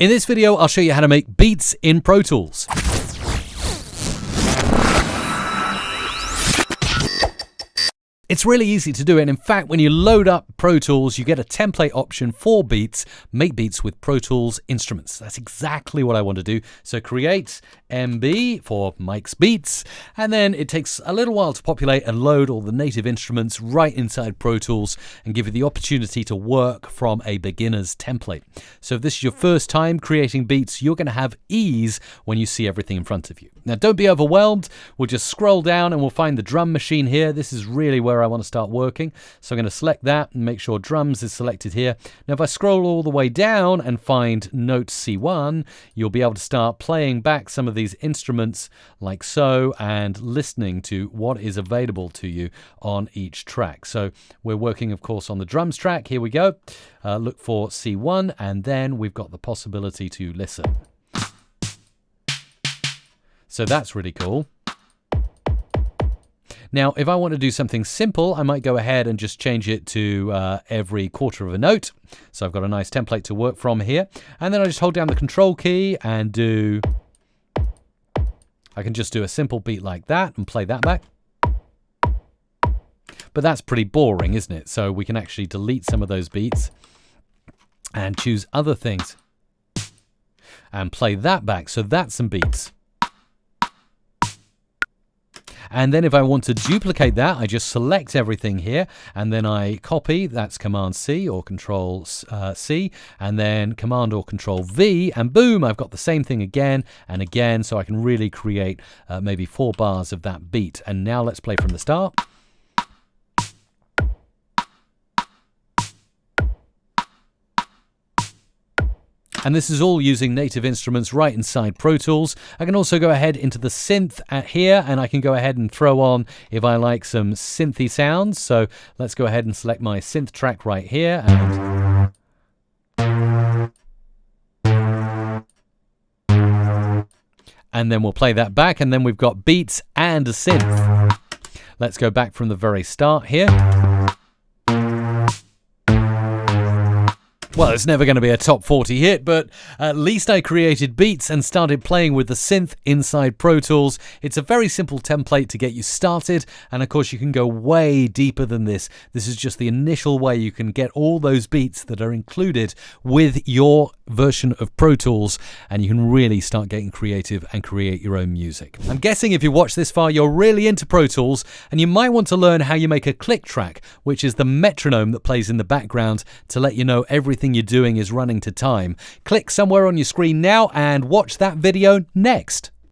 In this video, I'll show you how to make beats in Pro Tools. It's really easy to do it. In fact, when you load up Pro Tools, you get a template option for beats, make beats with Pro Tools instruments. That's exactly what I want to do. So create MB for Mike's Beats, and then it takes a little while to populate and load all the native instruments right inside Pro Tools and give you the opportunity to work from a beginner's template. So if this is your first time creating beats, you're going to have ease when you see everything in front of you. Now, don't be overwhelmed. We'll just scroll down and we'll find the drum machine here. This is really where I want to start working. So I'm going to select that and make sure drums is selected here. Now, if I scroll all the way down and find note C1, you'll be able to start playing back some of these instruments like so and listening to what is available to you on each track. So we're working, of course, on the drums track. Here we go. Look for C1, and then we've got the possibility to listen. So that's really cool. Now, if I want to do something simple, I might go ahead and just change it to every quarter of a note. So I've got a nice template to work from here. And then I just hold down the control key and I can just do a simple beat like that and play that back. But that's pretty boring, isn't it? So we can actually delete some of those beats and choose other things and play that back. So that's some beats. And then if I want to duplicate that, I just select everything here and then I copy, that's Command C or Control C, and then Command or Control V, and boom, I've got the same thing again and again, so I can really create maybe 4 bars of that beat. And now let's play from the start. And this is all using native instruments right inside Pro Tools. I can also go ahead into the synth here, and I can go ahead and throw on, if I like, some synthy sounds. So let's go ahead and select my synth track right here. And then we'll play that back, and then we've got beats and a synth. Let's go back from the very start here. Well, it's never going to be a top 40 hit, but at least I created beats and started playing with the synth inside Pro Tools. It's a very simple template to get you started, and of course you can go way deeper than this. This is just the initial way you can get all those beats that are included with your version of Pro Tools, and you can really start getting creative and create your own music. I'm guessing if you watch this far, you're really into Pro Tools, and you might want to learn how you make a click track, which is the metronome that plays in the background to let you know everything you're doing is running to time. Click somewhere on your screen now and watch that video next.